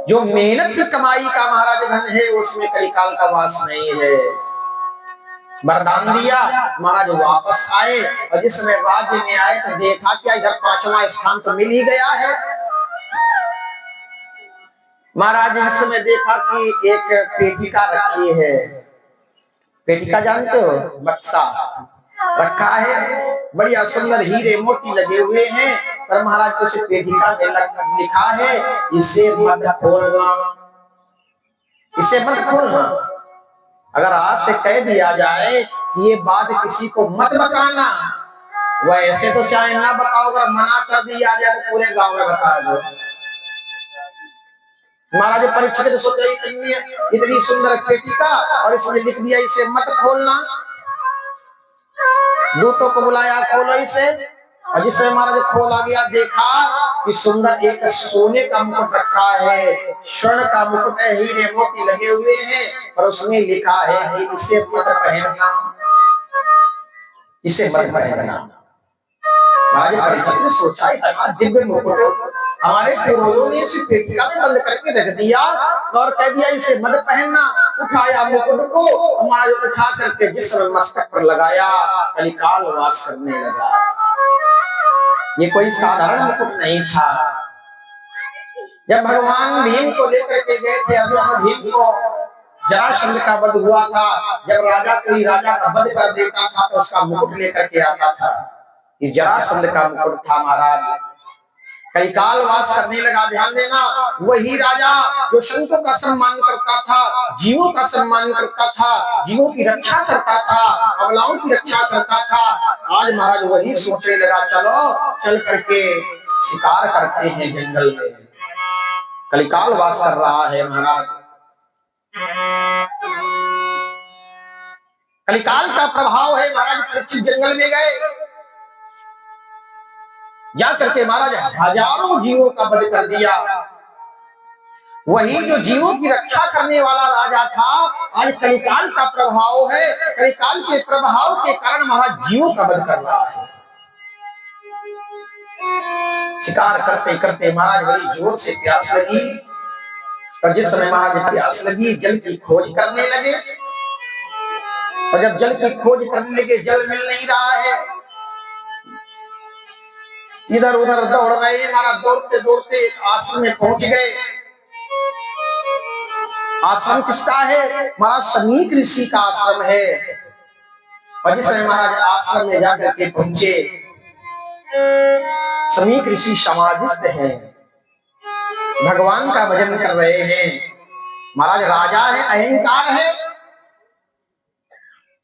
जो मेहनत की कमाई का महाराज धन है उसमें कलिकाल का वास नहीं है। वरदान दिया, महाराज वापस आए और जिस समय राज्य में आए तो देखा क्या इधर 5वां स्थान तो मिल ही गया है। महाराज इस समय देखा कि एक पेटिका रखी है। पेटिका जानते हो, बक्सा रखा है, बढ़िया सुंदर हीरे मोती लगे हुए हैं। पर महाराज उस पेटिका में लिखा है इसे मत खोलना, इसे मत खोलना। अगर आपसे कह दिया जाए कि ये बात किसी को मत बताना, वैसे तो चाहे ना बताओ, अगर मना कर दिया जाए तो पूरे गांव में बता दो। महाराज परीक्षित ने सोचा इतनी सुंदर पेटिका और इसमें लिख दिया इसे मत खोलना। दूतों को बुलाया, खोलो इसे। और जिससे महाराज खोला गया देखा कि सुंदर एक सोने का मुकुट रखा है, स्वर्ण का मुकुट है, हीरे मोती लगे हुए हैं। और उसमें लिखा है कि इसे मत पहनना, इसे मत पहनना। महाराज परीक्षित ने सोचा इतना दिव्य मुकुट हमारे पूर्वजों ने इसे पेटिका में बंद करके रख दिया और कह दिया इसे मत पहनना। उठाया मुकुट को, हमारे उठा करके जिस मस्तक पर लगाया, कलिकाल वास करने लगा। ये कोई साधारण मुकुट नहीं था। जब भगवान भीम को लेकर के गए थे, अर्जुन भीम को जरासंध का वध हुआ था, जब राजा कोई राजा का वध कर देता था तो उसका मुकुट लेकर के आता था। ये जरासंध का मुकुट था। महाराज कलिकाल वास करने लगा। ध्यान देना, वही राजा जो संतों का सम्मान करता था, जीवों का सम्मान करता था, जीवों की रक्षा करता था, अबलाओं की रक्षा करता था, आज महाराज वही सोचने लगा चलो चल करके शिकार करते हैं जंगल में। कलिकाल वास कर रहा है महाराज। कलिकाल का प्रभाव है। महाराज परीक्षित जंगल में गए, जा करके महाराज हजारों जीवों का वध कर दिया। वही जो जीवों की रक्षा करने वाला राजा था, आज कलिकाल का प्रभाव है। कलिकाल के प्रभाव के कारण महाराज जीवों का वध कर रहा है। शिकार करते करते महाराज बड़ी जोर से प्यास लगी और जिस समय महाराज प्यास लगी जल की खोज करने लगे। और जब जल की खोज करने लगे जल मिल नहीं रहा है, इधर उधर दौड़ रहे। महाराज दौड़ते दौड़ते एक आश्रम में पहुंच गए। आश्रम किसका है? महाराज समीक ऋषि का आश्रम है। और जिस समय महाराज आश्रम में जाकर के पहुंचे, समीक ऋषि समाधिस्थ हैं, भगवान का भजन कर रहे हैं। महाराज राजा है, अहंकार है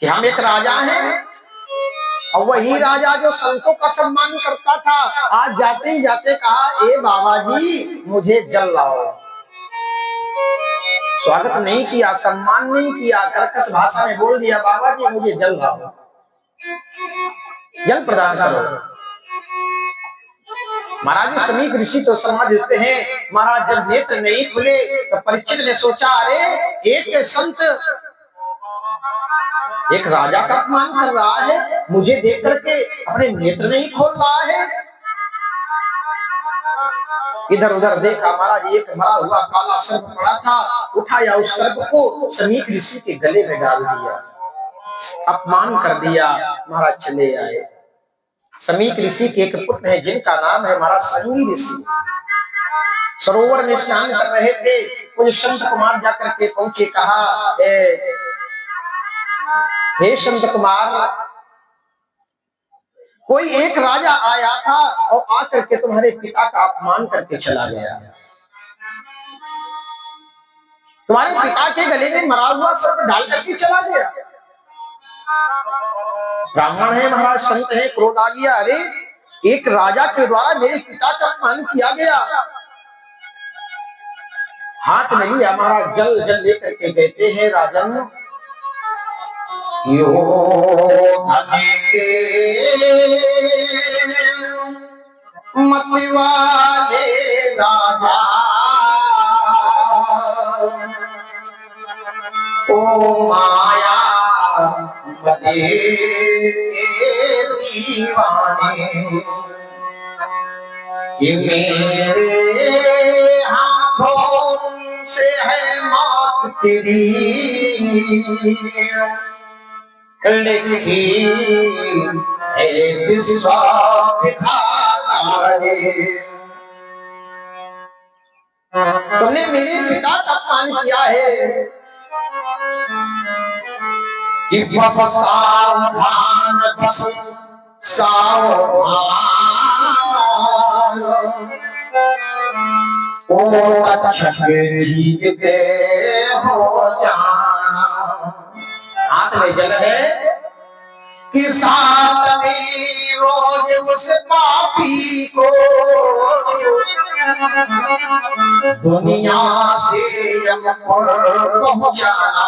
कि हम एक राजा हैं। और वही राजा जो संतों का सम्मान करता था, आज जाते ही जाते कहा ए बाबा जी मुझे जल लाओ। स्वागत नहीं किया, सम्मान नहीं किया, कर्कश भाषा में बोल दिया बाबा जी मुझे जल लाओ, जल प्रदान करो। महाराज समीक ऋषि तो समाधिस्थ हैं। महाराज जब नेत्र नहीं खुले तो परीक्षित ने सोचा अरे एक संत एक राजा का अपमान कर रहा है, मुझे देख करके अपने नेत्र नहीं खोल रहा है। इधर उधर देखा, महाराज एक मरा हुआ काला सर्प पड़ा था, उठाया उस सर्प को समीक ऋषि के गले में डाल दिया, अपमान कर दिया। महाराज चले आए। समीक ऋषि के एक पुत्र है जिनका नाम है महाराज संगी ऋषि। सरोवर में स्नान कर रहे थे, कुछ संत कुमार जाकर के पहुंचे, कहा हे संत कुमार, कोई एक राजा आया था और आकर के तुम्हारे पिता का अपमान करके चला गया। तुम्हारे पिता के गले में मरा हुआ सर्प डाल करके चला गया। ब्राह्मण है महाराज, संत है, क्रोध आ गया, अरे एक राजा के द्वारा मेरे पिता का अपमान किया गया। हाथ में लिया महाराज जल जल लेकर के कहते हैं राजन यो धनी के मत वाले राजा ओ माया बदे दीवाने कि मेरे हाथों तेरी लिखी है विश्वासघाता रे। तुमने मेरे पिता का अपमान किया है कि बस सावधान, बस सावधान, ओ तक्षक जीतते हो जाना। हाथ में जल है कि सातवीं रोज उस पापी को दुनिया से पहुंचाना।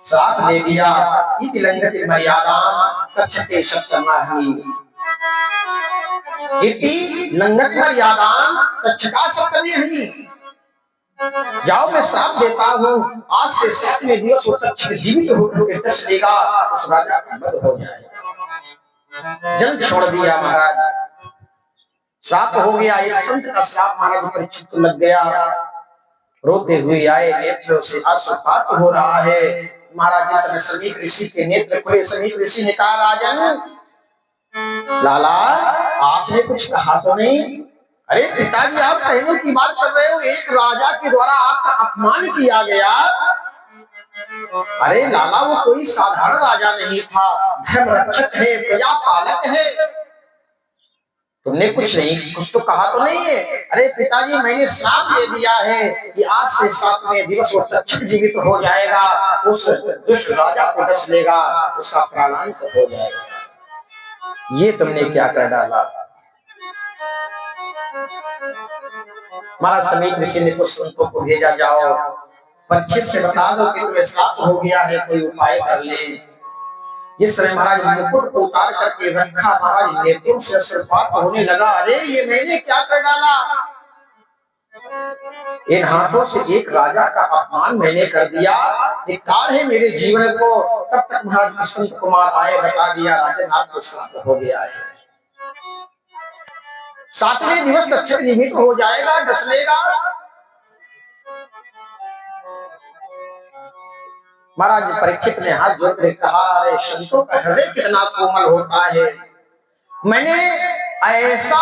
श्राप ले दिया इति लंघति मर्यादाम तक्षते सप्तमाहि। इति लंघति मर्यादाम तक्षका सप्तमी। जाओ मैं श्राप देता हूँ, आज से 7वें दिवस वो तक्षक जीवित होकर दस लेगा, उस राजा का वध हो जाएगा। जल छोड़ दिया महाराज, श्राप हो गया। एक संत का श्राप महाराज परीक्षित को लग गया। रोते हुए आए, नेत्रों से आशुपात हो रहा है। महाराज जिस समय समीक ऋषि के नेत्र खुले, समीक ऋषि ने कहा, राजन लाला आपने कुछ कहा तो नहीं? अरे पिताजी आप कहने की बात कर रहे हो, एक राजा के द्वारा आपका अपमान किया गया। अरे लाला वो कोई साधारण राजा नहीं था, धर्म रक्षक है, प्रजा पालक है। तुमने कुछ नहीं, कुछ तो कहा तो नहीं है? अरे पिताजी मैंने श्राप दे दिया है कि आज से 7वें दिवस वो तक्षक जीवित हो जाएगा, उस दुष्ट राजा को डस लेगा, उसका प्राणांत हो जाएगा। ये तुमने क्या कर डाला? महाराज समीक ऋषि ने कुछ संतों को भेजा, जाओ परीक्षित से बता दो कि तुम्हें श्राप हो गया है, कोई उपाय कर ले। जिस समय महाराज मुकुट को उतार करके रखा, महाराज नेत्रों से अश्रुपात होने लगा। अरे ये मैंने क्या कर डाला? इन हाथों से एक राजा का अपमान मैंने कर दिया, धिक्कार है मेरे जीवन को। तब तक महाराज बसंत कुमार आए, बता दिया राजन आपको श्राप हो गया है, 7वें दिवस तक्षक जीवित हो जाएगा, डस लेगा। महाराज परीक्षित ने हाथ जोड़कर कहा, अरे संतों का हृदय कितना कोमल होता है। मैंने ऐसा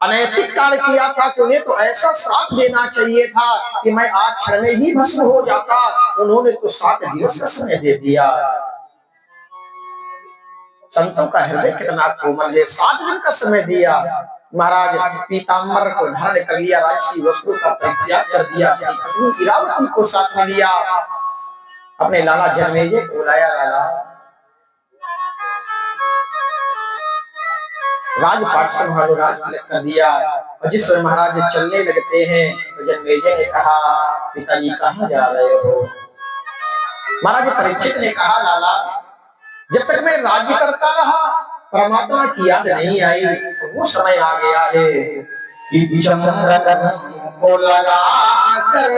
अनैतिक कार्य किया था कि उन्हें तो ऐसा श्राप देना चाहिए था कि मैं आज क्षण में ही भस्म हो जाता। उन्होंने तो 7 दिवस का समय दे दिया। संतों का हृदय कितना कोमल है, 7 दिन का समय दिया। महाराज पीताम्बर को धारण कर लिया, राजसी वस्त्र का परित्याग कर दिया, अपनी इरावती को साथ में लिया, अपने लाला जनमेजय को बुलाया। लाला राजपाट संभालो, राजतिलक कर दिया। और जिस समय महाराज चलने लगते हैं तो जनमेजय ने कहा, पिताजी कहाँ जा रहे हो? महाराज परीक्षित ने कहा, लाला जब तक मैं राज्य करता रहा परमात्मा की याद नहीं आई, तो वो समय आ गया है कि चंद्रन को लगा कर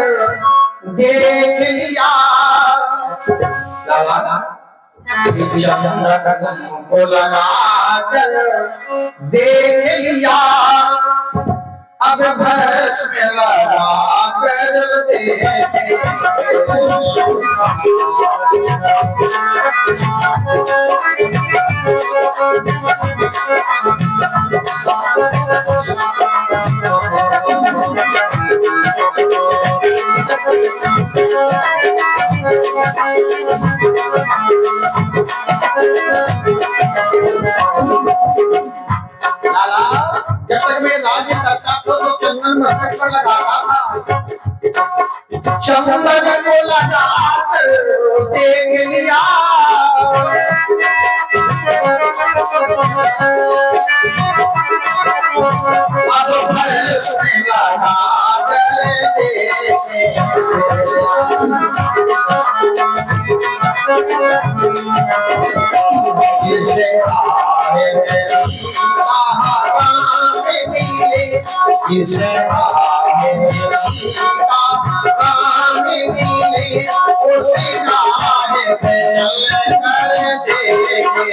देख लिया। लाला चंद्रन को लगा कर देख लिया, अब भस्म लगा कर देख। लाला जब तक मैं राज्य करता तो चंदन मस्तक पर लगाता था, चंदन को लगा कर देख लिया, अब भस्म लगा कर देखे। जिसे उसे राह पे चल कर देखे।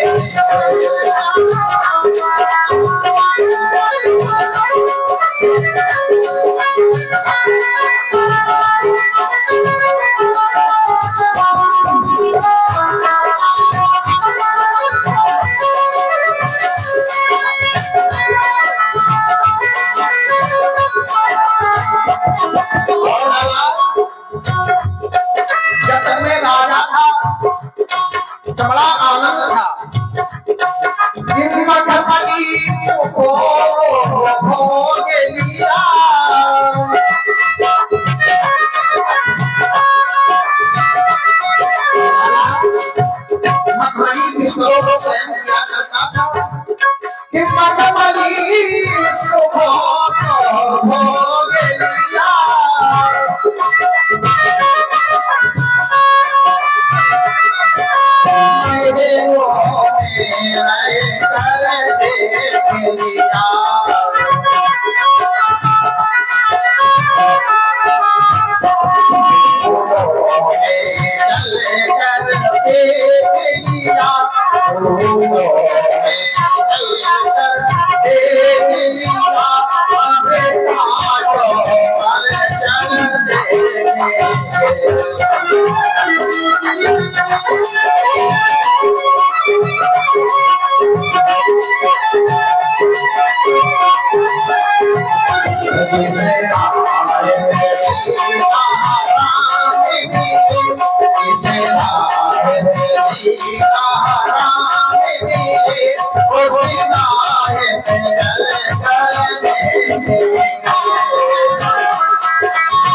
है